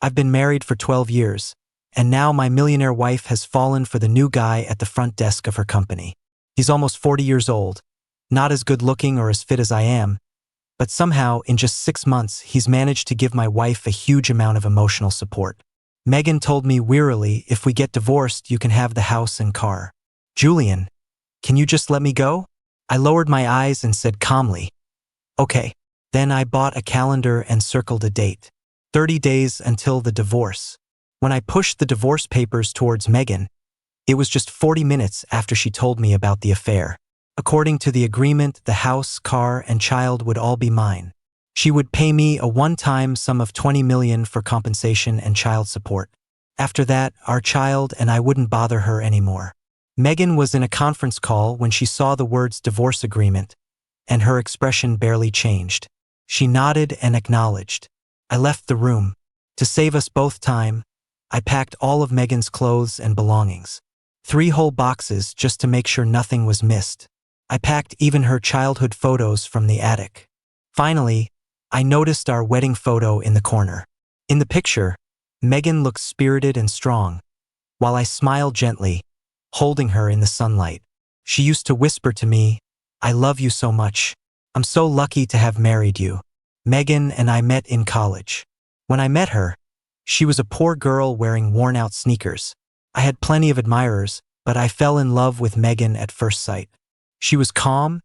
I've been married for 12 years, and now my millionaire wife has fallen for the new guy at the front desk of her company. He's almost 40 years old, not as good looking or as fit as I am, but somehow, in just 6 months, he's managed to give my wife a huge amount of emotional support. Megan told me wearily, if we get divorced, you can have the house and car. Julian, can you just let me go? I lowered my eyes and said calmly, okay. Then I bought a calendar and circled a date. 30 days until the divorce. When I pushed the divorce papers towards Megan, it was just 40 minutes after she told me about the affair. According to the agreement, the house, car, and child would all be mine. She would pay me a one-time sum of $20 million for compensation and child support. After that, our child and I wouldn't bother her anymore. Megan was in a conference call when she saw the words divorce agreement, and her expression barely changed. She nodded and acknowledged. I left the room. To save us both time, I packed all of Megan's clothes and belongings. 3 whole boxes just to make sure nothing was missed. I packed even her childhood photos from the attic. Finally, I noticed our wedding photo in the corner. In the picture, Megan looked spirited and strong, while I smiled gently, holding her in the sunlight. She used to whisper to me, "I love you so much. I'm so lucky to have married you." Megan and I met in college. When I met her, she was a poor girl wearing worn-out sneakers. I had plenty of admirers, but I fell in love with Megan at first sight. She was calm,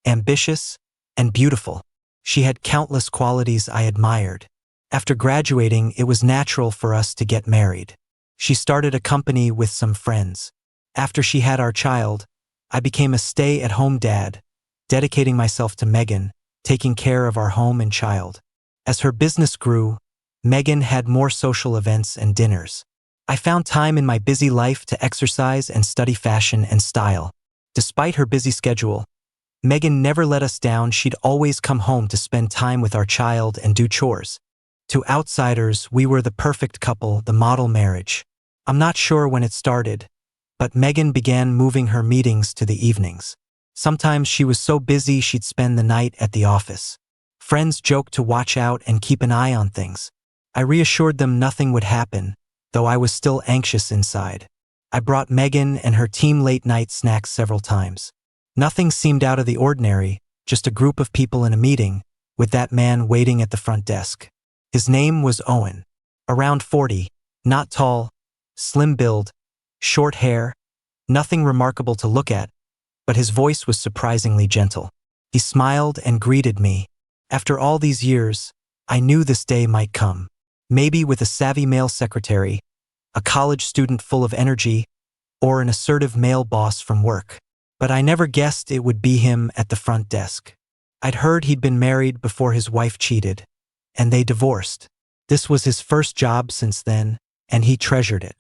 ambitious, and beautiful. She had countless qualities I admired. After graduating, it was natural for us to get married. She started a company with some friends. After she had our child, I became a stay-at-home dad, dedicating myself to Megan, taking care of our home and child. As her business grew, Megan had more social events and dinners. I found time in my busy life to exercise and study fashion and style. Despite her busy schedule, Megan never let us down. She'd always come home to spend time with our child and do chores. To outsiders, we were the perfect couple, the model marriage. I'm not sure when it started, but Megan began moving her meetings to the evenings. Sometimes she was so busy she'd spend the night at the office. Friends joked to watch out and keep an eye on things. I reassured them nothing would happen, though I was still anxious inside. I brought Megan and her team late-night snacks several times. Nothing seemed out of the ordinary, just a group of people in a meeting, with that man waiting at the front desk. His name was Owen. Around 40, not tall, slim build, short hair, nothing remarkable to look at, but his voice was surprisingly gentle. He smiled and greeted me. After all these years, I knew this day might come. Maybe with a savvy male secretary, a college student full of energy, or an assertive male boss from work. But I never guessed it would be him at the front desk. I'd heard he'd been married before his wife cheated, and they divorced. This was his first job since then, and he treasured it.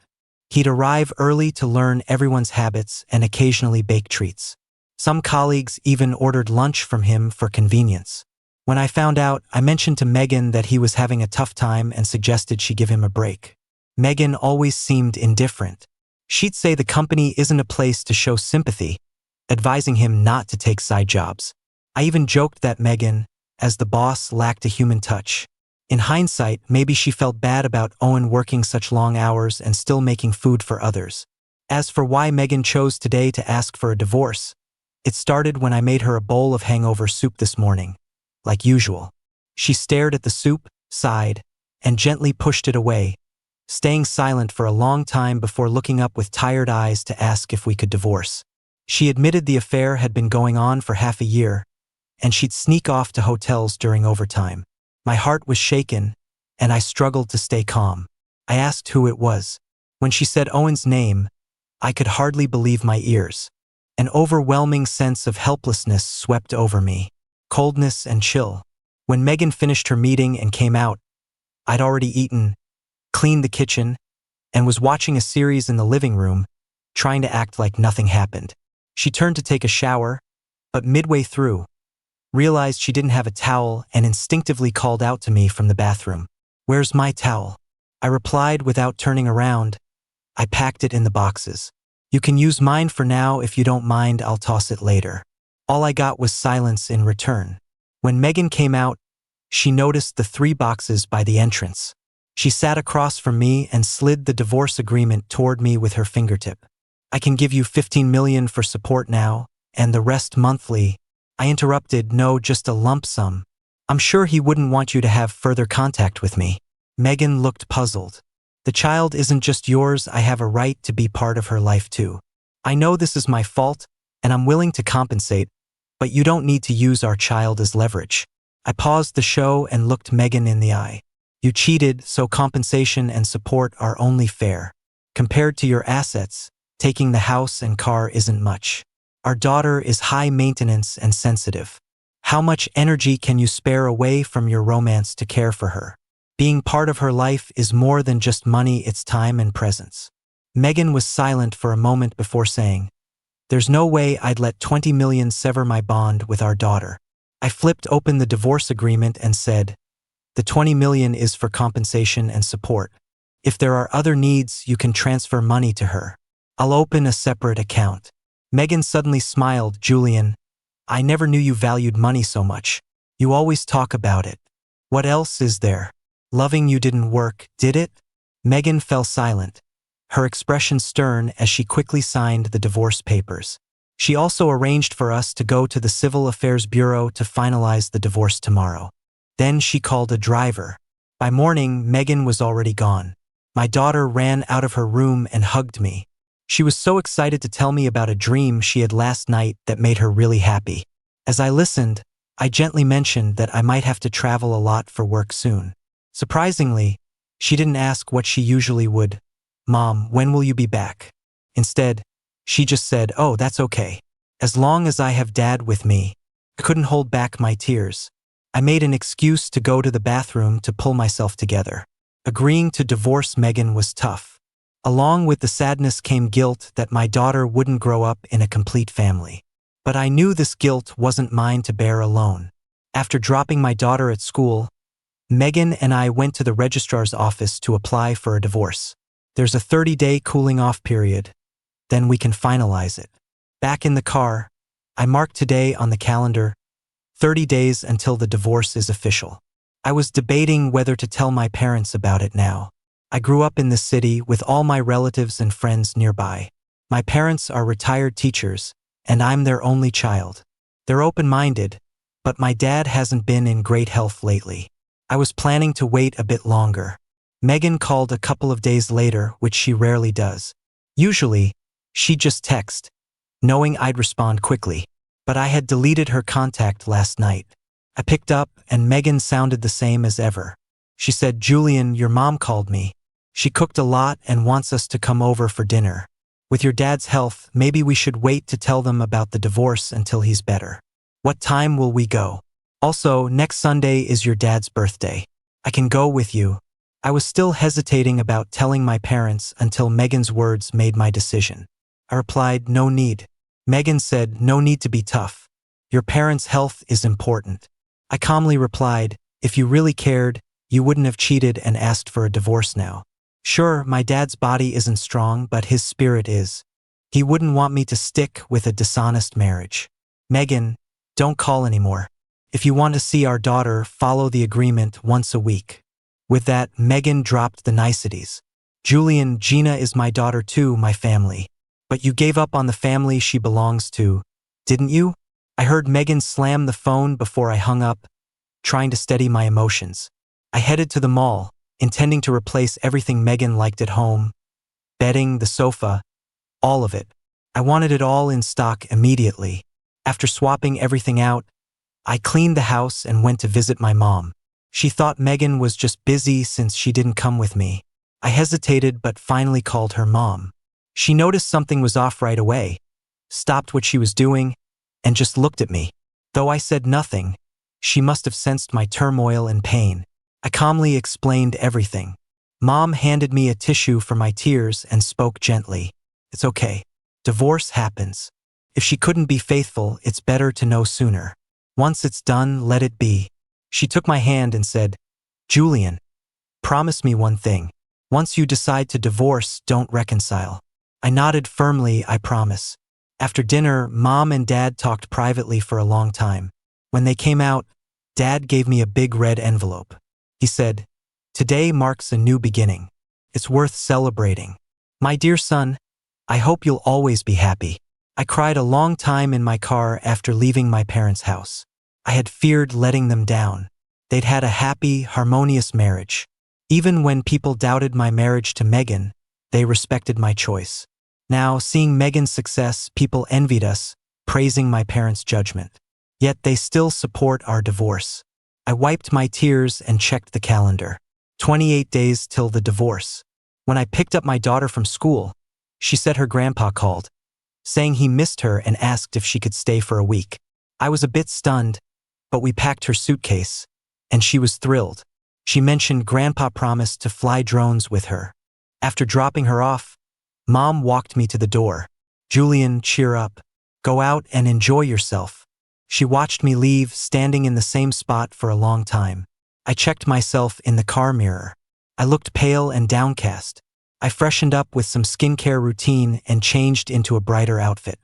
He'd arrive early to learn everyone's habits and occasionally bake treats. Some colleagues even ordered lunch from him for convenience. When I found out, I mentioned to Megan that he was having a tough time and suggested she give him a break. Megan always seemed indifferent. She'd say the company isn't a place to show sympathy, advising him not to take side jobs. I even joked that Megan, as the boss, lacked a human touch. In hindsight, maybe she felt bad about Owen working such long hours and still making food for others. As for why Megan chose today to ask for a divorce, it started when I made her a bowl of hangover soup this morning. Like usual, she stared at the soup, sighed, and gently pushed it away, staying silent for a long time before looking up with tired eyes to ask if we could divorce. She admitted the affair had been going on for half a year, and she'd sneak off to hotels during overtime. My heart was shaken, and I struggled to stay calm. I asked who it was. When she said Owen's name, I could hardly believe my ears. An overwhelming sense of helplessness swept over me, coldness and chill. When Megan finished her meeting and came out, I'd already eaten, cleaned the kitchen, and was watching a series in the living room, trying to act like nothing happened. She turned to take a shower, but midway through, realized she didn't have a towel and instinctively called out to me from the bathroom. "Where's my towel?" I replied without turning around. "I packed it in the boxes. You can use mine for now. If you don't mind, I'll toss it later." All I got was silence in return. When Megan came out, she noticed the 3 boxes by the entrance. She sat across from me and slid the divorce agreement toward me with her fingertip. I can give you $15 million for support now, and the rest monthly. I interrupted, no, just a lump sum. I'm sure he wouldn't want you to have further contact with me. Megan looked puzzled. The child isn't just yours, I have a right to be part of her life too. I know this is my fault, and I'm willing to compensate, but you don't need to use our child as leverage. I paused the show and looked Megan in the eye. You cheated, so compensation and support are only fair. Compared to your assets, taking the house and car isn't much. Our daughter is high maintenance and sensitive. How much energy can you spare away from your romance to care for her? Being part of her life is more than just money, it's time and presence. Megan was silent for a moment before saying, there's no way I'd let $20 million sever my bond with our daughter. I flipped open the divorce agreement and said, the $20 million is for compensation and support. If there are other needs, you can transfer money to her. I'll open a separate account. Megan suddenly smiled. Julian, I never knew you valued money so much. You always talk about it. What else is there? Loving you didn't work, did it? Megan fell silent, her expression stern as she quickly signed the divorce papers. She also arranged for us to go to the Civil Affairs Bureau to finalize the divorce tomorrow. Then she called a driver. By morning, Megan was already gone. My daughter ran out of her room and hugged me. She was so excited to tell me about a dream she had last night that made her really happy. As I listened, I gently mentioned that I might have to travel a lot for work soon. Surprisingly, she didn't ask what she usually would. Mom, when will you be back? Instead, she just said, oh, that's okay. As long as I have Dad with me. I couldn't hold back my tears. I made an excuse to go to the bathroom to pull myself together. Agreeing to divorce Megan was tough. Along with the sadness came guilt that my daughter wouldn't grow up in a complete family. But I knew this guilt wasn't mine to bear alone. After dropping my daughter at school, Megan and I went to the registrar's office to apply for a divorce. There's a 30-day cooling-off period. Then we can finalize it. Back in the car, I marked today on the calendar, 30 days until the divorce is official. I was debating whether to tell my parents about it now. I grew up in the city with all my relatives and friends nearby. My parents are retired teachers, and I'm their only child. They're open-minded, but my dad hasn't been in great health lately. I was planning to wait a bit longer. Megan called a couple of days later, which she rarely does. Usually, she'd just text, knowing I'd respond quickly. But I had deleted her contact last night. I picked up, and Megan sounded the same as ever. She said, Julian, your mom called me. She cooked a lot and wants us to come over for dinner. With your dad's health, maybe we should wait to tell them about the divorce until he's better. What time will we go? Also, next Sunday is your dad's birthday. I can go with you. I was still hesitating about telling my parents until Megan's words made my decision. I replied, no need. Megan said, no need to be tough. Your parents' health is important. I calmly replied, if you really cared, you wouldn't have cheated and asked for a divorce now. Sure, my dad's body isn't strong, but his spirit is. He wouldn't want me to stick with a dishonest marriage. Megan, don't call anymore. If you want to see our daughter, follow the agreement once a week. With that, Megan dropped the niceties. Julian, Gina is my daughter too, my family. But you gave up on the family she belongs to, didn't you? I heard Megan slam the phone before I hung up, trying to steady my emotions. I headed to the mall, intending to replace everything Megan liked at home. Bedding, the sofa, all of it. I wanted it all in stock immediately. After swapping everything out, I cleaned the house and went to visit my mom. She thought Megan was just busy since she didn't come with me. I hesitated but finally called her mom. She noticed something was off right away, stopped what she was doing, and just looked at me. Though I said nothing, she must have sensed my turmoil and pain. I calmly explained everything. Mom handed me a tissue for my tears and spoke gently. It's okay. Divorce happens. If she couldn't be faithful, it's better to know sooner. Once it's done, let it be. She took my hand and said, Julian, promise me one thing. Once you decide to divorce, don't reconcile. I nodded firmly, I promise. After dinner, Mom and Dad talked privately for a long time. When they came out, Dad gave me a big red envelope. He said, Today marks a new beginning. It's worth celebrating. My dear son, I hope you'll always be happy. I cried a long time in my car after leaving my parents' house. I had feared letting them down. They'd had a happy, harmonious marriage. Even when people doubted my marriage to Megan, they respected my choice. Now, seeing Megan's success, people envied us, praising my parents' judgment. Yet they still support our divorce. I wiped my tears and checked the calendar. 28 days till the divorce. When I picked up my daughter from school, she said her grandpa called, saying he missed her and asked if she could stay for a week. I was a bit stunned, but we packed her suitcase, and she was thrilled. She mentioned Grandpa promised to fly drones with her. After dropping her off, Mom walked me to the door. Julian, cheer up. Go out and enjoy yourself. She watched me leave, standing in the same spot for a long time. I checked myself in the car mirror. I looked pale and downcast. I freshened up with some skincare routine and changed into a brighter outfit.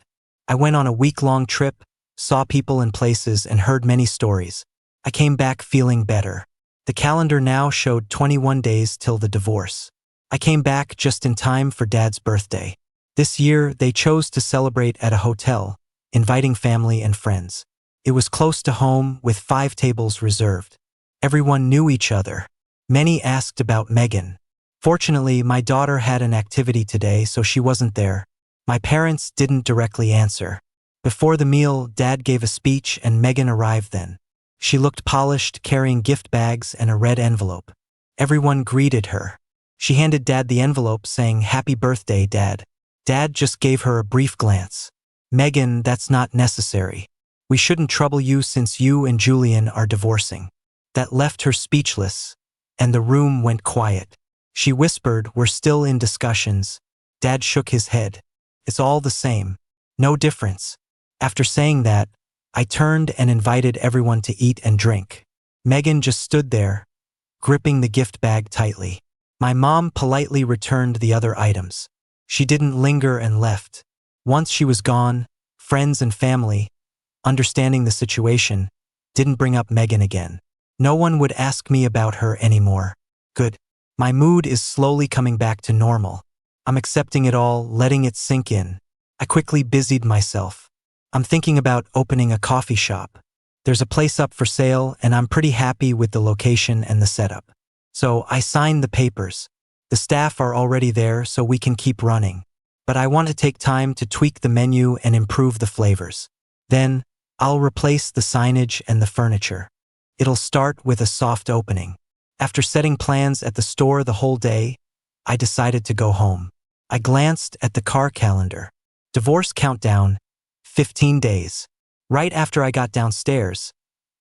I went on a week-long trip, saw people and places, and heard many stories. I came back feeling better. The calendar now showed 21 days till the divorce. I came back just in time for Dad's birthday. This year, they chose to celebrate at a hotel, inviting family and friends. It was close to home, with 5 tables reserved. Everyone knew each other. Many asked about Megan. Fortunately, my daughter had an activity today, so she wasn't there. My parents didn't directly answer. Before the meal, Dad gave a speech and Megan arrived then. She looked polished, carrying gift bags and a red envelope. Everyone greeted her. She handed Dad the envelope, saying, "Happy birthday, Dad." Dad just gave her a brief glance. "Megan, that's not necessary. We shouldn't trouble you since you and Julian are divorcing." That left her speechless, and the room went quiet. She whispered, "We're still in discussions." Dad shook his head. "It's all the same. No difference." After saying that, I turned and invited everyone to eat and drink. Megan just stood there, gripping the gift bag tightly. My mom politely returned the other items. She didn't linger and left. Once she was gone, friends and family, understanding the situation, didn't bring up Megan again. No one would ask me about her anymore. Good. My mood is slowly coming back to normal. I'm accepting it all, letting it sink in. I quickly busied myself. I'm thinking about opening a coffee shop. There's a place up for sale, and I'm pretty happy with the location and the setup. So I signed the papers. The staff are already there, so we can keep running. But I want to take time to tweak the menu and improve the flavors. Then, I'll replace the signage and the furniture. It'll start with a soft opening. After setting plans at the store the whole day, I decided to go home. I glanced at the car calendar. Divorce countdown, 15 days. Right after I got downstairs,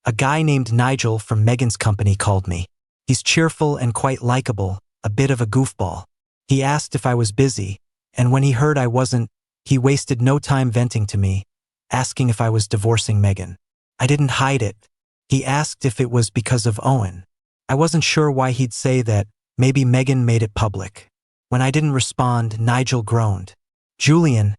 a guy named Nigel from Megan's company called me. He's cheerful and quite likable, a bit of a goofball. He asked if I was busy, and when he heard I wasn't, he wasted no time venting to me, asking if I was divorcing Megan. I didn't hide it. He asked if it was because of Owen. I wasn't sure why he'd say that. Maybe Megan made it public. When I didn't respond, Nigel groaned. "Julian,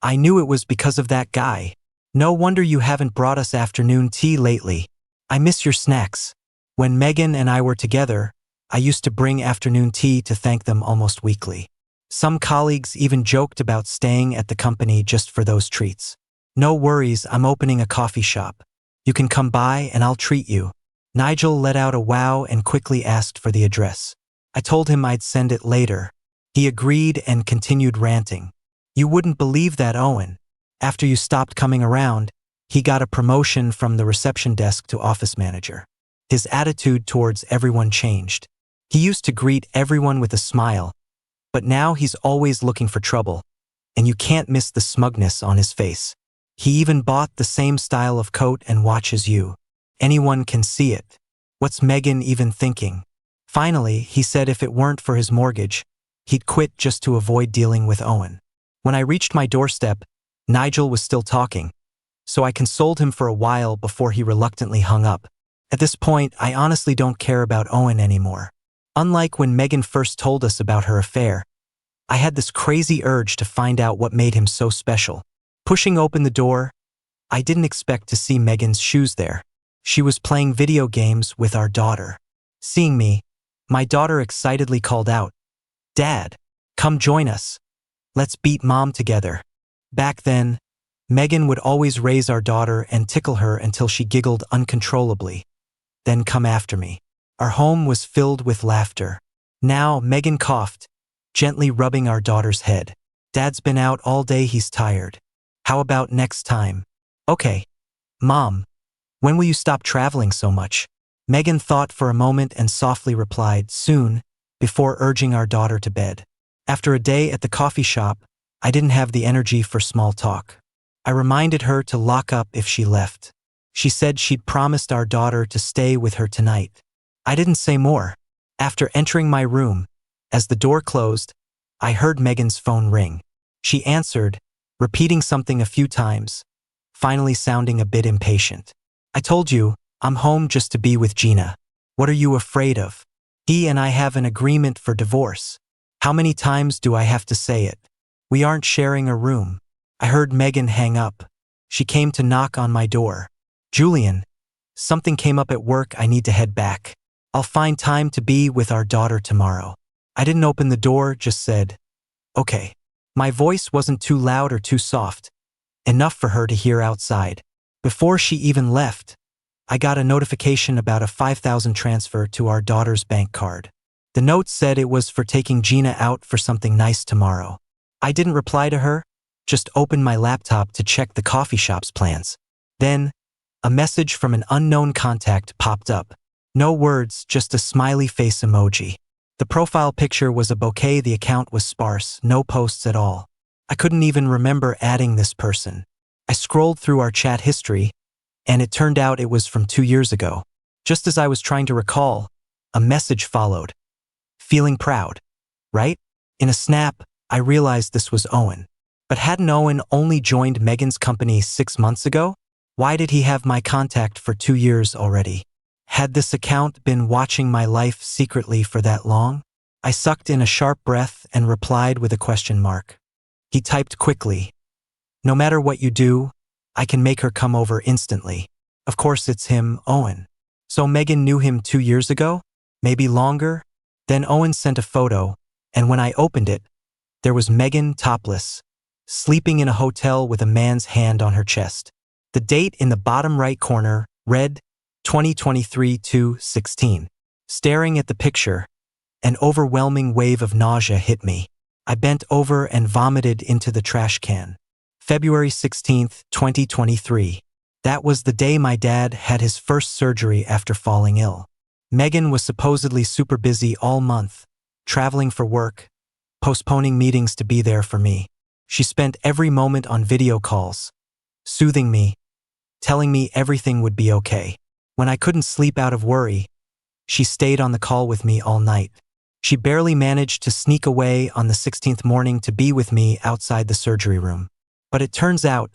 I knew it was because of that guy. No wonder you haven't brought us afternoon tea lately. I miss your snacks. When Megan and I were together, I used to bring afternoon tea to thank them almost weekly. Some colleagues even joked about staying at the company just for those treats. No worries, I'm opening a coffee shop. You can come by and I'll treat you." Nigel let out a wow and quickly asked for the address. I told him I'd send it later. He agreed and continued ranting. "You wouldn't believe that, Owen. After you stopped coming around, he got a promotion from the reception desk to office manager. His attitude towards everyone changed. He used to greet everyone with a smile, but now he's always looking for trouble, and you can't miss the smugness on his face. He even bought the same style of coat and watch as you. Anyone can see it. What's Megan even thinking?" Finally, he said if it weren't for his mortgage, he'd quit just to avoid dealing with Owen. When I reached my doorstep, Nigel was still talking, so I consoled him for a while before he reluctantly hung up. At this point, I honestly don't care about Owen anymore. Unlike when Megan first told us about her affair, I had this crazy urge to find out what made him so special. Pushing open the door, I didn't expect to see Megan's shoes there. She was playing video games with our daughter. Seeing me, My daughter excitedly called out, "Dad, come join us. Let's beat Mom together." Back then, Megan would always raise our daughter and tickle her until she giggled uncontrollably, then come after me. Our home was filled with laughter. Now, Megan coughed, gently rubbing our daughter's head. "Dad's been out all day, he's tired. How about next time?" "Okay. Mom, when will you stop traveling so much?" Megan thought for a moment and softly replied, "Soon," before urging our daughter to bed. After a day at the coffee shop, I didn't have the energy for small talk. I reminded her to lock up if she left. She said she'd promised our daughter to stay with her tonight. I didn't say more. After entering my room, as the door closed, I heard Megan's phone ring. She answered, repeating something a few times, finally sounding a bit impatient. "I told you, I'm home just to be with Gina. What are you afraid of? He and I have an agreement for divorce. How many times do I have to say it? We aren't sharing a room." I heard Megan hang up. She came to knock on my door. "Julian, something came up at work, I need to head back. I'll find time to be with our daughter tomorrow." I didn't open the door, just said, "Okay." My voice wasn't too loud or too soft, enough for her to hear outside. Before she even left, I got a notification about a $5,000 transfer to our daughter's bank card. The note said it was for taking Gina out for something nice tomorrow. I didn't reply to her, just opened my laptop to check the coffee shop's plans. Then, a message from an unknown contact popped up. No words, just a smiley face emoji. The profile picture was a bouquet, the account was sparse, no posts at all. I couldn't even remember adding this person. I scrolled through our chat history, and it turned out it was from 2 years ago. Just as I was trying to recall, a message followed. "Feeling proud, right?" In a snap, I realized this was Owen. But hadn't Owen only joined Megan's company 6 months ago? Why did he have my contact for 2 years already? Had this account been watching my life secretly for that long? I sucked in a sharp breath and replied with a question mark. He typed quickly, "No matter what you do, I can make her come over instantly." Of course it's him, Owen. So Megan knew him 2 years ago? Maybe longer? Then Owen sent a photo, and when I opened it, there was Megan topless, sleeping in a hotel with a man's hand on her chest. The date in the bottom right corner read 2023/2/16. Staring at the picture, an overwhelming wave of nausea hit me. I bent over and vomited into the trash can. February 16th, 2023. That was the day my dad had his first surgery after falling ill. Megan was supposedly super busy all month, traveling for work, postponing meetings to be there for me. She spent every moment on video calls, soothing me, telling me everything would be okay. When I couldn't sleep out of worry, she stayed on the call with me all night. She barely managed to sneak away on the 16th morning to be with me outside the surgery room. But it turns out,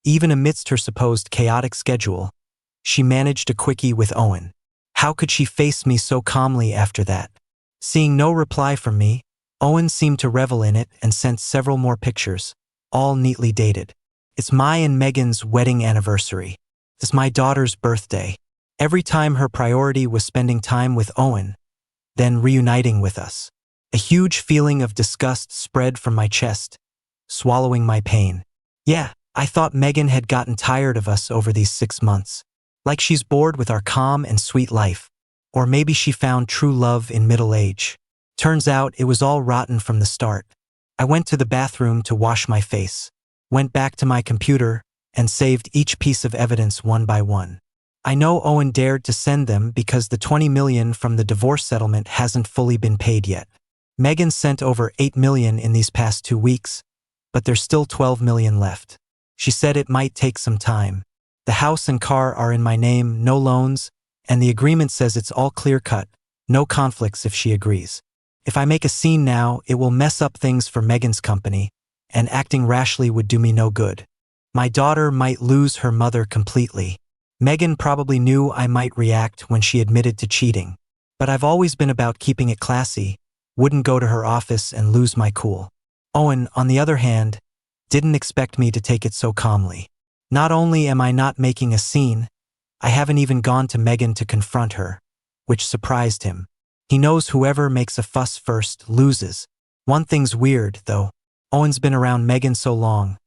even amidst her supposed chaotic schedule, she managed a quickie with Owen. How could she face me so calmly after that? Seeing no reply from me, Owen seemed to revel in it and sent several more pictures, all neatly dated. It's my and Megan's wedding anniversary. It's my daughter's birthday. Every time her priority was spending time with Owen, then reuniting with us. A huge feeling of disgust spread from my chest, swallowing my pain. Yeah, I thought Megan had gotten tired of us over these 6 months. Like she's bored with our calm and sweet life. Or maybe she found true love in middle age. Turns out it was all rotten from the start. I went to the bathroom to wash my face, went back to my computer, and saved each piece of evidence one by one. I know Owen dared to send them because the $20 million from the divorce settlement hasn't fully been paid yet. Megan sent over $8 million in these past 2 weeks, but there's still $12 million left. She said it might take some time. The house and car are in my name, no loans, and the agreement says it's all clear-cut, no conflicts if she agrees. If I make a scene now, it will mess up things for Megan's company, and acting rashly would do me no good. My daughter might lose her mother completely. Megan probably knew I might react when she admitted to cheating, but I've always been about keeping it classy, wouldn't go to her office and lose my cool. Owen, on the other hand, didn't expect me to take it so calmly. Not only am I not making a scene, I haven't even gone to Megan to confront her, which surprised him. He knows whoever makes a fuss first loses. One thing's weird, though. Owen's been around Megan so long,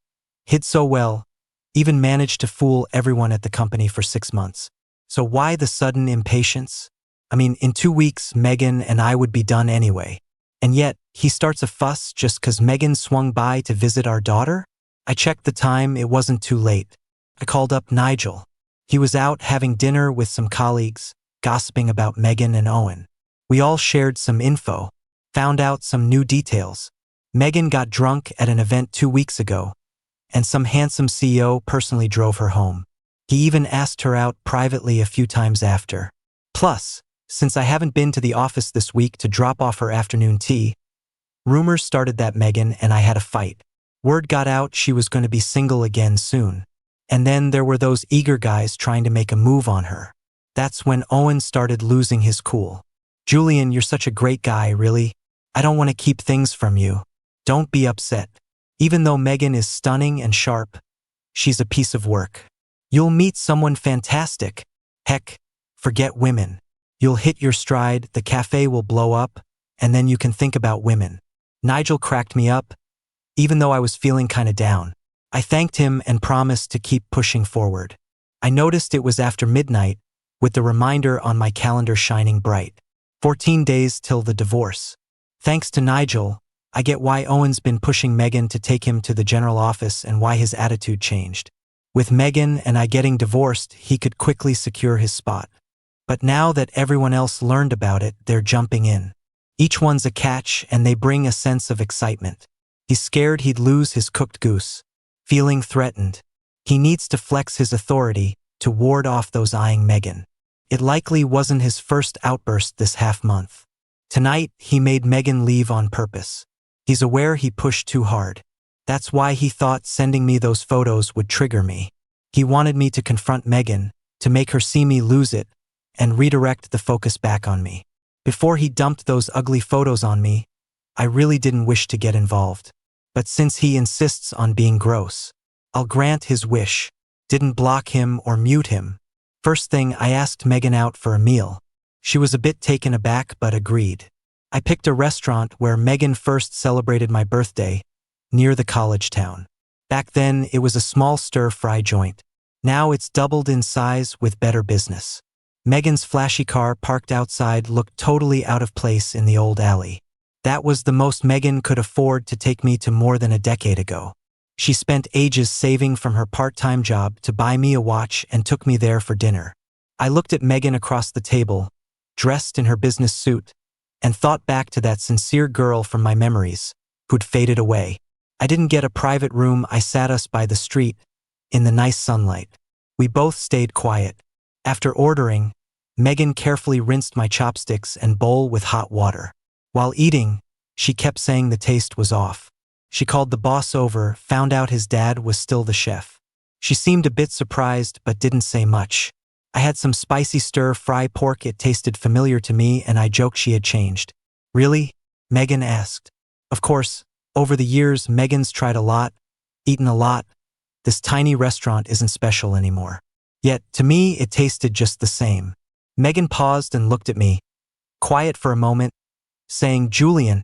hid so well, even managed to fool everyone at the company for 6 months. So why the sudden impatience? I mean, in 2 weeks, Megan and I would be done anyway. And yet, he starts a fuss just 'cause Megan swung by to visit our daughter? I checked the time, it wasn't too late. I called up Nigel. He was out having dinner with some colleagues, gossiping about Megan and Owen. We all shared some info, found out some new details. Megan got drunk at an event 2 weeks ago, and some handsome CEO personally drove her home. He even asked her out privately a few times after. Plus, since I haven't been to the office this week to drop off her afternoon tea, rumors started that Megan and I had a fight. Word got out she was going to be single again soon. And then there were those eager guys trying to make a move on her. That's when Owen started losing his cool. Julian, you're such a great guy, really. I don't want to keep things from you. Don't be upset. Even though Megan is stunning and sharp, she's a piece of work. You'll meet someone fantastic. Heck, forget women. You'll hit your stride, the cafe will blow up, and then you can think about women. Nigel cracked me up, even though I was feeling kinda down. I thanked him and promised to keep pushing forward. I noticed it was after midnight, with the reminder on my calendar shining bright. 14 days till the divorce. Thanks to Nigel, I get why Owen's been pushing Megan to take him to the general office and why his attitude changed. With Megan and I getting divorced, he could quickly secure his spot. But now that everyone else learned about it, they're jumping in. Each one's a catch and they bring a sense of excitement. He's scared he'd lose his cooked goose. Feeling threatened. He needs to flex his authority to ward off those eyeing Megan. It likely wasn't his first outburst this half-month. Tonight, he made Megan leave on purpose. He's aware he pushed too hard. That's why he thought sending me those photos would trigger me. He wanted me to confront Megan, to make her see me lose it, and redirect the focus back on me. Before he dumped those ugly photos on me, I really didn't wish to get involved. But since he insists on being gross, I'll grant his wish. Didn't block him or mute him. First thing, I asked Megan out for a meal. She was a bit taken aback but agreed. I picked a restaurant where Megan first celebrated my birthday, near the college town. Back then, it was a small stir-fry joint. Now it's doubled in size with better business. Megan's flashy car parked outside looked totally out of place in the old alley. That was the most Megan could afford to take me to more than a decade ago. She spent ages saving from her part-time job to buy me a watch and took me there for dinner. I looked at Megan across the table, dressed in her business suit, and thought back to that sincere girl from my memories, who'd faded away. I didn't get a private room, I sat us by the street, in the nice sunlight. We both stayed quiet. After ordering, Megan carefully rinsed my chopsticks and bowl with hot water. While eating, she kept saying the taste was off. She called the boss over, found out his dad was still the chef. She seemed a bit surprised but didn't say much. I had some spicy stir-fry pork, it tasted familiar to me and I joked she had changed. Really? Megan asked. Of course, over the years Megan's tried a lot, eaten a lot. This tiny restaurant isn't special anymore. Yet, to me, it tasted just the same. Megan paused and looked at me, quiet for a moment, saying, Julian,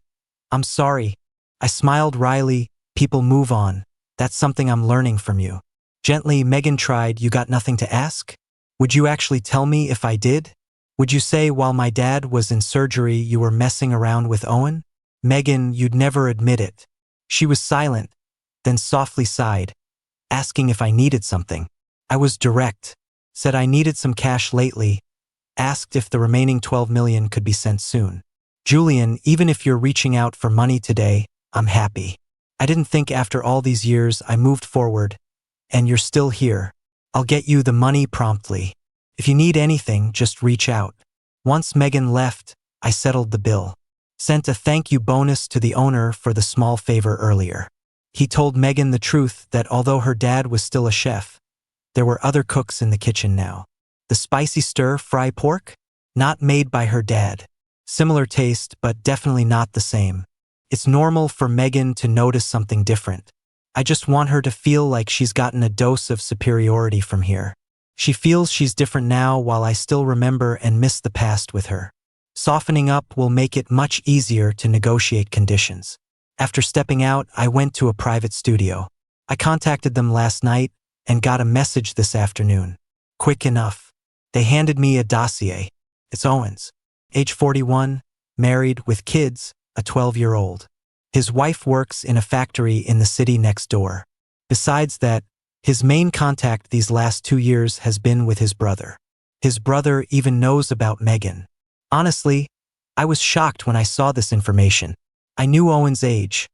I'm sorry. I smiled wryly, people move on. That's something I'm learning from you. Gently, Megan tried, you got nothing to ask? Would you actually tell me if I did? Would you say while my dad was in surgery you were messing around with Owen? Megan, you'd never admit it. She was silent, then softly sighed, asking if I needed something. I was direct, said I needed some cash lately, asked if the remaining 12 million could be sent soon. Julian, even if you're reaching out for money today, I'm happy. I didn't think after all these years I moved forward, and you're still here. I'll get you the money promptly. If you need anything, just reach out. Once Megan left, I settled the bill. Sent a thank you bonus to the owner for the small favor earlier. He told Megan the truth that although her dad was still a chef, there were other cooks in the kitchen now. The spicy stir-fry pork? Not made by her dad. Similar taste, but definitely not the same. It's normal for Megan to notice something different. I just want her to feel like she's gotten a dose of superiority from here. She feels she's different now while I still remember and miss the past with her. Softening up will make it much easier to negotiate conditions. After stepping out, I went to a private studio. I contacted them last night and got a message this afternoon. Quick enough. They handed me a dossier. It's Owen's. Age 41, married with kids, a 12-year-old. His wife works in a factory in the city next door. Besides that, his main contact these last 2 years has been with his brother. His brother even knows about Megan. Honestly, I was shocked when I saw this information. I knew Owen's age,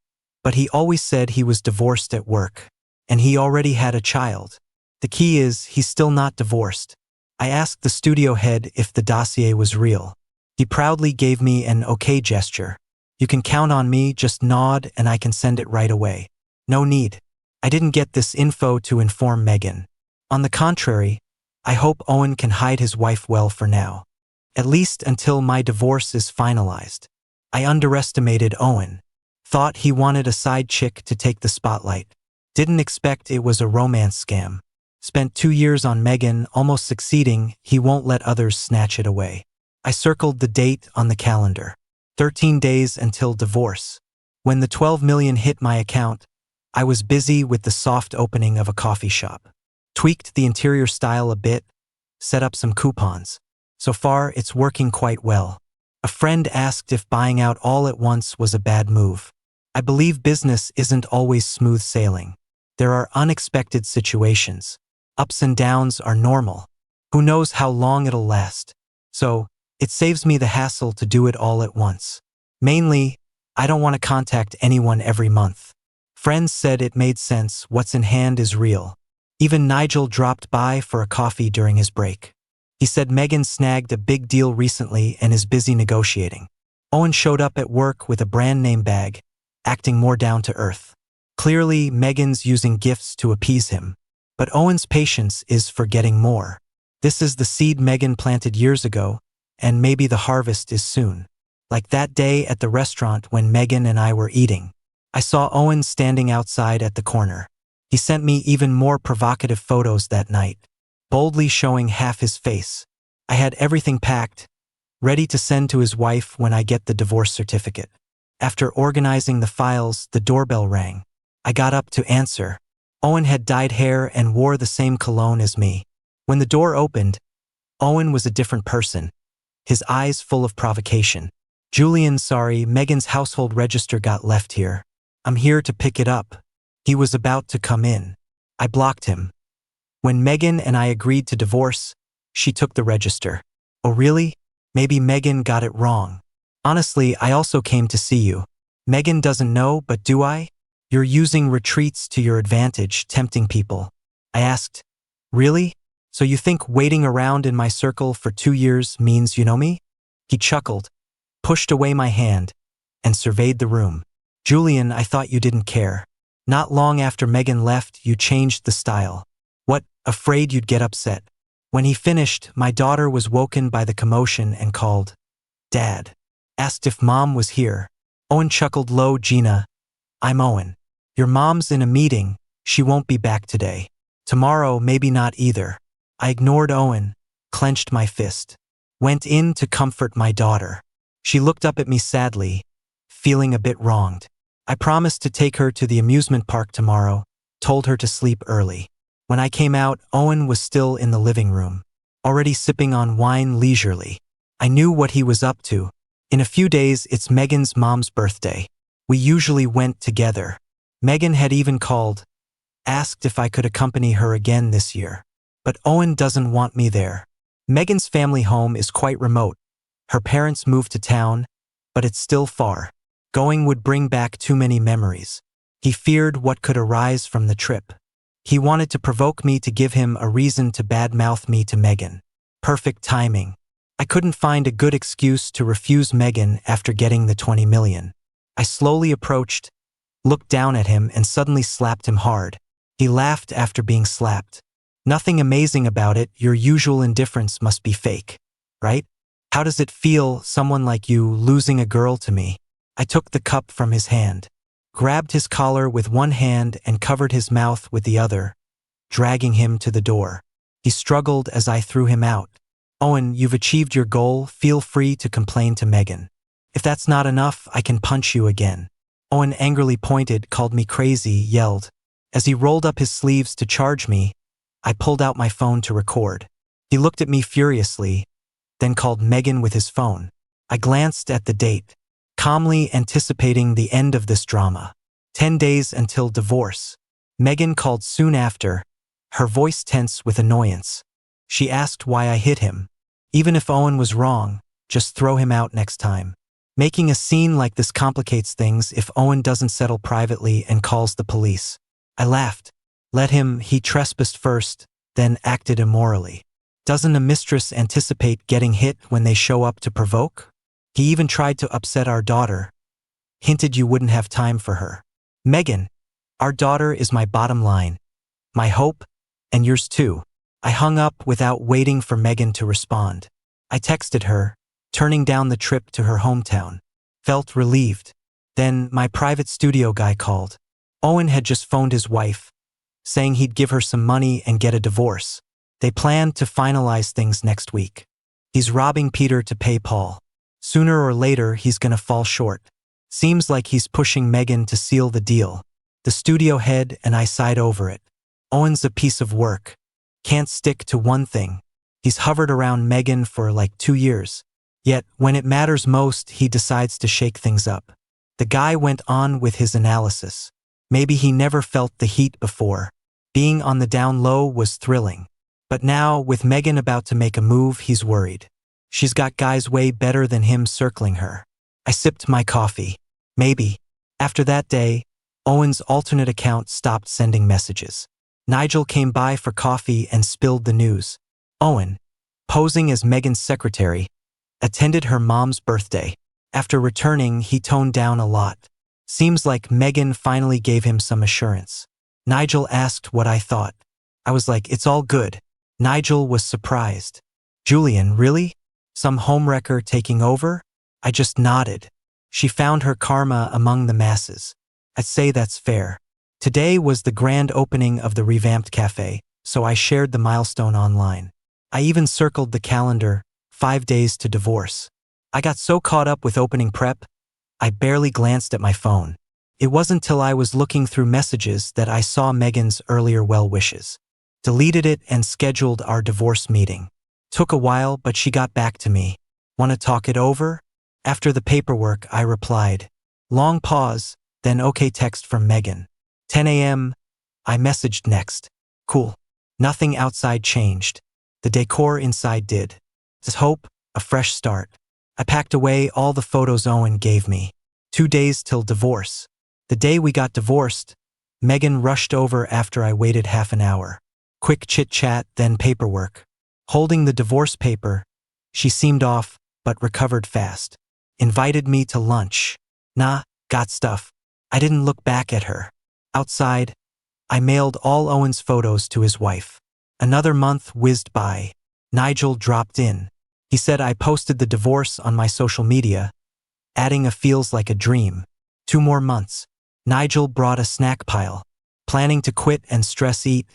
but he always said he was divorced at work, and he already had a child. The key is he's still not divorced. I asked the studio head if the dossier was real. He proudly gave me an okay gesture. You can count on me, just nod and I can send it right away. No need. I didn't get this info to inform Megan. On the contrary, I hope Owen can hide his wife well for now. At least until my divorce is finalized. I underestimated Owen. Thought he wanted a side chick to take the spotlight. Didn't expect it was a romance scam. Spent 2 years on Megan, almost succeeding, he won't let others snatch it away. I circled the date on the calendar. 13 days until divorce. When the 12 million hit my account, I was busy with the soft opening of a coffee shop. Tweaked the interior style a bit, set up some coupons. So far, it's working quite well. A friend asked if buying out all at once was a bad move. I believe business isn't always smooth sailing. There are unexpected situations. Ups and downs are normal. Who knows how long it'll last? So, it saves me the hassle to do it all at once. Mainly, I don't want to contact anyone every month. Friends said it made sense, what's in hand is real. Even Nigel dropped by for a coffee during his break. He said Megan snagged a big deal recently and is busy negotiating. Owen showed up at work with a brand name bag, acting more down to earth. Clearly, Megan's using gifts to appease him. But Owen's patience is for getting more. This is the seed Megan planted years ago, and maybe the harvest is soon. Like that day at the restaurant when Megan and I were eating. I saw Owen standing outside at the corner. He sent me even more provocative photos that night, boldly showing half his face. I had everything packed, ready to send to his wife when I get the divorce certificate. After organizing the files, the doorbell rang. I got up to answer. Owen had dyed hair and wore the same cologne as me. When the door opened, Owen was a different person, his eyes full of provocation. Julian, sorry, Megan's household register got left here. I'm here to pick it up. He was about to come in. I blocked him. When Megan and I agreed to divorce, she took the register. Oh really? Maybe Megan got it wrong. Honestly, I also came to see you. Megan doesn't know, but do I? You're using retreats to your advantage, tempting people. I asked, really? So you think waiting around in my circle for 2 years means you know me? He chuckled, pushed away my hand, and surveyed the room. Julian, I thought you didn't care. Not long after Megan left, you changed the style. What, afraid you'd get upset? When he finished, my daughter was woken by the commotion and called, Dad. Asked if Mom was here. Owen chuckled low. Gina, I'm Owen. Your mom's in a meeting, she won't be back today. Tomorrow, maybe not either. I ignored Owen, clenched my fist. Went in to comfort my daughter. She looked up at me sadly, feeling a bit wronged. I promised to take her to the amusement park tomorrow, told her to sleep early. When I came out, Owen was still in the living room, already sipping on wine leisurely. I knew what he was up to. In a few days, it's Megan's mom's birthday. We usually went together. Megan had even called, asked if I could accompany her again this year. But Owen doesn't want me there. Megan's family home is quite remote. Her parents moved to town, but it's still far. Going would bring back too many memories. He feared what could arise from the trip. He wanted to provoke me to give him a reason to badmouth me to Megan. Perfect timing. I couldn't find a good excuse to refuse Megan after getting the 20 million. I slowly approached, looked down at him and suddenly slapped him hard. He laughed after being slapped. Nothing amazing about it, your usual indifference must be fake, right? How does it feel, someone like you, losing a girl to me? I took the cup from his hand, grabbed his collar with one hand and covered his mouth with the other, dragging him to the door. He struggled as I threw him out. Owen, you've achieved your goal, feel free to complain to Megan. If that's not enough, I can punch you again. Owen angrily pointed, called me crazy, yelled. As he rolled up his sleeves to charge me, I pulled out my phone to record. He looked at me furiously, then called Megan with his phone. I glanced at the date, calmly anticipating the end of this drama. 10 days until divorce. Megan called soon after, her voice tense with annoyance. She asked why I hit him. Even if Owen was wrong, just throw him out next time. Making a scene like this complicates things if Owen doesn't settle privately and calls the police. I laughed. Let him, he trespassed first, then acted immorally. Doesn't a mistress anticipate getting hit when they show up to provoke? He even tried to upset our daughter. Hinted you wouldn't have time for her. Megan, our daughter is my bottom line. My hope, and yours too. I hung up without waiting for Megan to respond. I texted her, turning down the trip to her hometown. Felt relieved. Then my private studio guy called. Owen had just phoned his wife, saying he'd give her some money and get a divorce. They planned to finalize things next week. He's robbing Peter to pay Paul. Sooner or later, he's gonna fall short. Seems like he's pushing Megan to seal the deal. The studio head and I sighed over it. Owen's a piece of work. Can't stick to one thing. He's hovered around Megan for like 2 years. Yet, when it matters most, he decides to shake things up. The guy went on with his analysis. Maybe he never felt the heat before. Being on the down low was thrilling. But now, with Megan about to make a move, he's worried. She's got guys way better than him circling her. I sipped my coffee. Maybe. After that day, Owen's alternate account stopped sending messages. Nigel came by for coffee and spilled the news. Owen, posing as Megan's secretary, attended her mom's birthday. After returning, he toned down a lot. Seems like Megan finally gave him some assurance. Nigel asked what I thought. I was like, it's all good. Nigel was surprised. Julian, really? Some homewrecker taking over? I just nodded. She found her karma among the masses. I'd say that's fair. Today was the grand opening of the revamped cafe, so I shared the milestone online. I even circled the calendar, 5 days to divorce. I got so caught up with opening prep, I barely glanced at my phone. It wasn't till I was looking through messages that I saw Megan's earlier well wishes. Deleted it and scheduled our divorce meeting. Took a while, but she got back to me. Want to talk it over? After the paperwork, I replied. Long pause, then okay text from Megan. 10 a.m., I messaged next. Cool. Nothing outside changed. The decor inside did. Just hope, a fresh start. I packed away all the photos Owen gave me. 2 days till divorce. The day we got divorced, Megan rushed over after I waited half an hour. Quick chit-chat, then paperwork. Holding the divorce paper, she seemed off, but recovered fast. Invited me to lunch. Nah, got stuff. I didn't look back at her. Outside, I mailed all Owen's photos to his wife. Another month whizzed by. Nigel dropped in. He said I posted the divorce on my social media, adding a feels like a dream. 2 more months. Nigel brought a snack pile. Planning to quit and stress eat,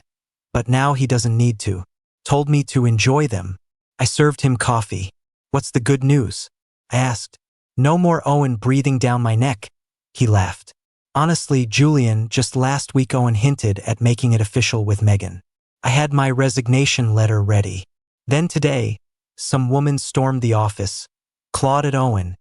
but now he doesn't need to. Told me to enjoy them. I served him coffee. What's the good news? I asked. No more Owen breathing down my neck. He laughed. Honestly, Julian, just last week Owen hinted at making it official with Megan. I had my resignation letter ready. Then today, some woman stormed the office, clawed at Owen,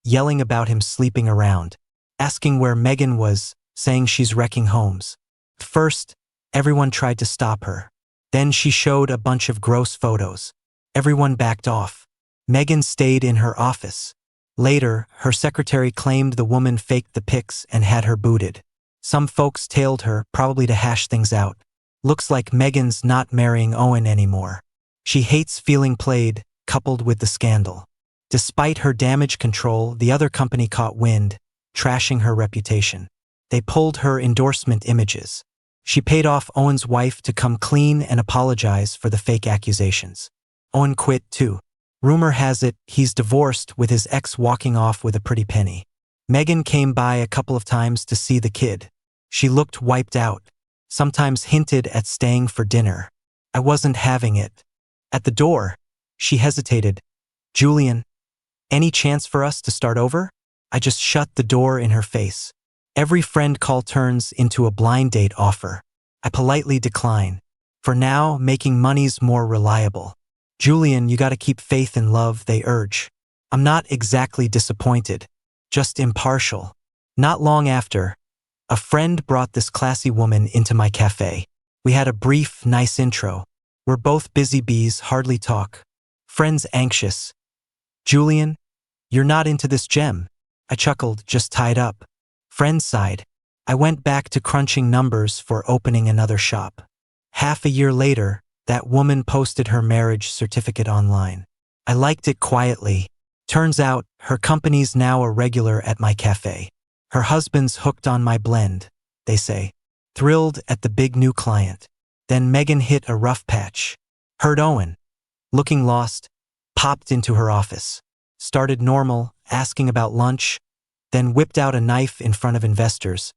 yelling about him sleeping around, asking where Megan was, saying she's wrecking homes. First, everyone tried to stop her. Then she showed a bunch of gross photos. Everyone backed off. Megan stayed in her office. Later, her secretary claimed the woman faked the pics and had her booted. Some folks tailed her, probably to hash things out. Looks like Megan's not marrying Owen anymore. She hates feeling played, coupled with the scandal. Despite her damage control, the other company caught wind, trashing her reputation. They pulled her endorsement images. She paid off Owen's wife to come clean and apologize for the fake accusations. Owen quit too. Rumor has it he's divorced, with his ex walking off with a pretty penny. Megan came by a couple of times to see the kid. She looked wiped out. Sometimes hinted at staying for dinner. I wasn't having it. At the door, She hesitated. Julian, any chance for us to start over? I just shut the door in her face. Every friend call turns into a blind date offer. I politely decline. For now, making money's more reliable. Julian, you gotta keep faith in love, they urge. I'm not exactly disappointed, just impartial. Not long after, a friend brought this classy woman into my cafe. We had a brief, nice intro. We're both busy bees, hardly talk. Friend's anxious. Julian, you're not into this gem. I chuckled, just tied up. Friend sighed. I went back to crunching numbers for opening another shop. Half a year later, that woman posted her marriage certificate online. I liked it quietly. Turns out, her company's now a regular at my cafe. Her husband's hooked on my blend, they say. Thrilled at the big new client. Then Megan hit a rough patch. Heard Owen, looking lost, popped into her office. Started normal, asking about lunch, then whipped out a knife in front of investors,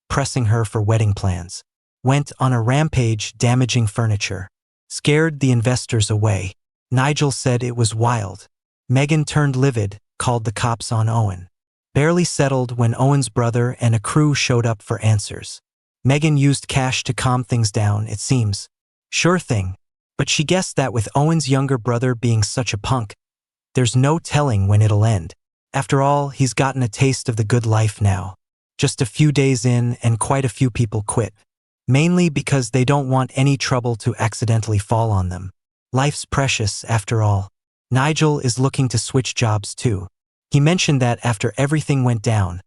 pressing her for wedding plans. Went on a rampage damaging furniture. Scared the investors away. Nigel said it was wild. Megan turned livid, called the cops on Owen. Barely settled when Owen's brother and a crew showed up for answers. Megan used cash to calm things down, it seems. Sure thing. But she guessed that with Owen's younger brother being such a punk, there's no telling when it'll end. After all, he's gotten a taste of the good life now. Just a few days in and quite a few people quit. Mainly because they don't want any trouble to accidentally fall on them. Life's precious, after all. Nigel is looking to switch jobs too. He mentioned that after everything went down,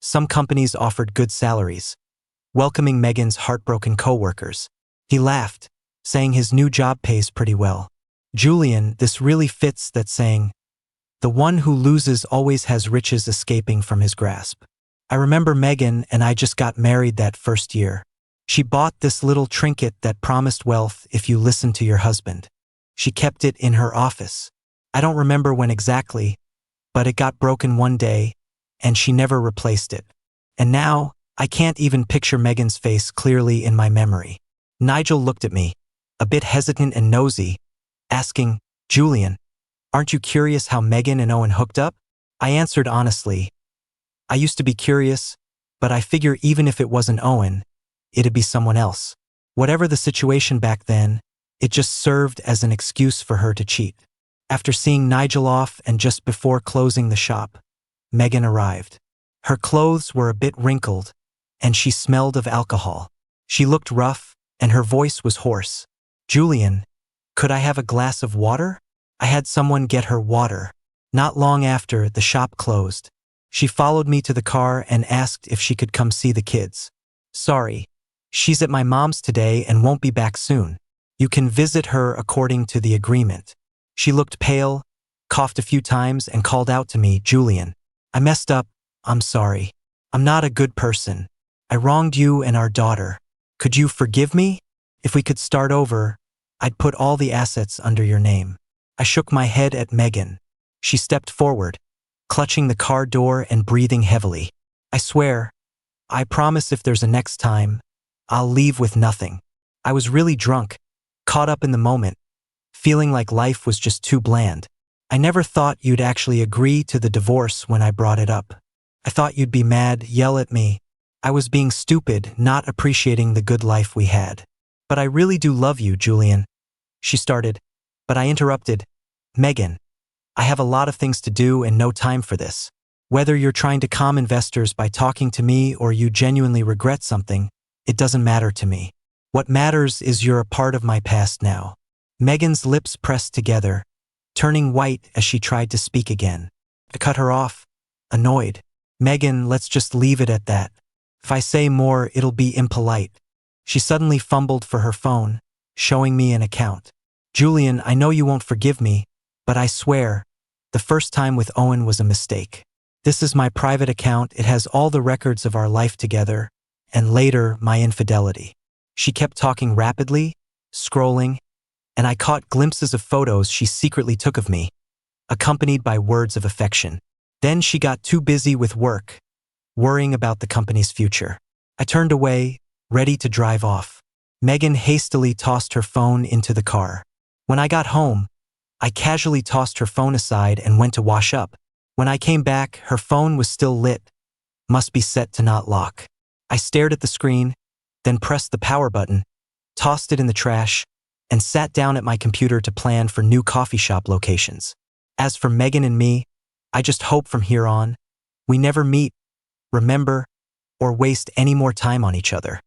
some companies offered good salaries, welcoming Megan's heartbroken coworkers. He laughed, saying his new job pays pretty well. Julian, this really fits that saying, the one who loses always has riches escaping from his grasp. I remember Megan and I just got married that first year. She bought this little trinket that promised wealth if you listened to your husband. She kept it in her office. I don't remember when exactly, but it got broken one day, and she never replaced it. And now, I can't even picture Megan's face clearly in my memory. Nigel looked at me, a bit hesitant and nosy, asking, Julian, aren't you curious how Megan and Owen hooked up? I answered honestly, I used to be curious, but I figure even if it wasn't Owen, it'd be someone else. Whatever the situation back then, it just served as an excuse for her to cheat. After seeing Nigel off and just before closing the shop, Megan arrived. Her clothes were a bit wrinkled, and she smelled of alcohol. She looked rough, and her voice was hoarse. Julian, could I have a glass of water? I had someone get her water. Not long after, the shop closed. She followed me to the car and asked if she could come see the kids. Sorry, she's at my mom's today and won't be back soon. You can visit her according to the agreement. She looked pale, coughed a few times, and called out to me, Julian, I messed up, I'm sorry. I'm not a good person. I wronged you and our daughter. Could you forgive me? If we could start over, I'd put all the assets under your name. I shook my head at Megan. She stepped forward, clutching the car door and breathing heavily. I swear, I promise if there's a next time, I'll leave with nothing. I was really drunk, caught up in the moment, feeling like life was just too bland. I never thought you'd actually agree to the divorce when I brought it up. I thought you'd be mad, yell at me. I was being stupid, not appreciating the good life we had. But I really do love you, Julian. She started, but I interrupted. Megan, I have a lot of things to do and no time for this. Whether you're trying to calm investors by talking to me or you genuinely regret something, it doesn't matter to me. What matters is you're a part of my past now. Megan's lips pressed together, turning white as she tried to speak again. I cut her off, annoyed. Megan, let's just leave it at that. If I say more, it'll be impolite. She suddenly fumbled for her phone, showing me an account. Julian, I know you won't forgive me, but I swear, the first time with Owen was a mistake. This is my private account. It has all the records of our life together, and later, my infidelity. She kept talking rapidly, scrolling, and I caught glimpses of photos she secretly took of me, accompanied by words of affection. Then she got too busy with work, worrying about the company's future. I turned away, ready to drive off. Megan hastily tossed her phone into the car. When I got home, I casually tossed her phone aside and went to wash up. When I came back, her phone was still lit. Must be set to not lock. I stared at the screen, then pressed the power button, tossed it in the trash, and sat down at my computer to plan for new coffee shop locations. As for Megan and me, I just hope from here on, we never meet, remember, or waste any more time on each other.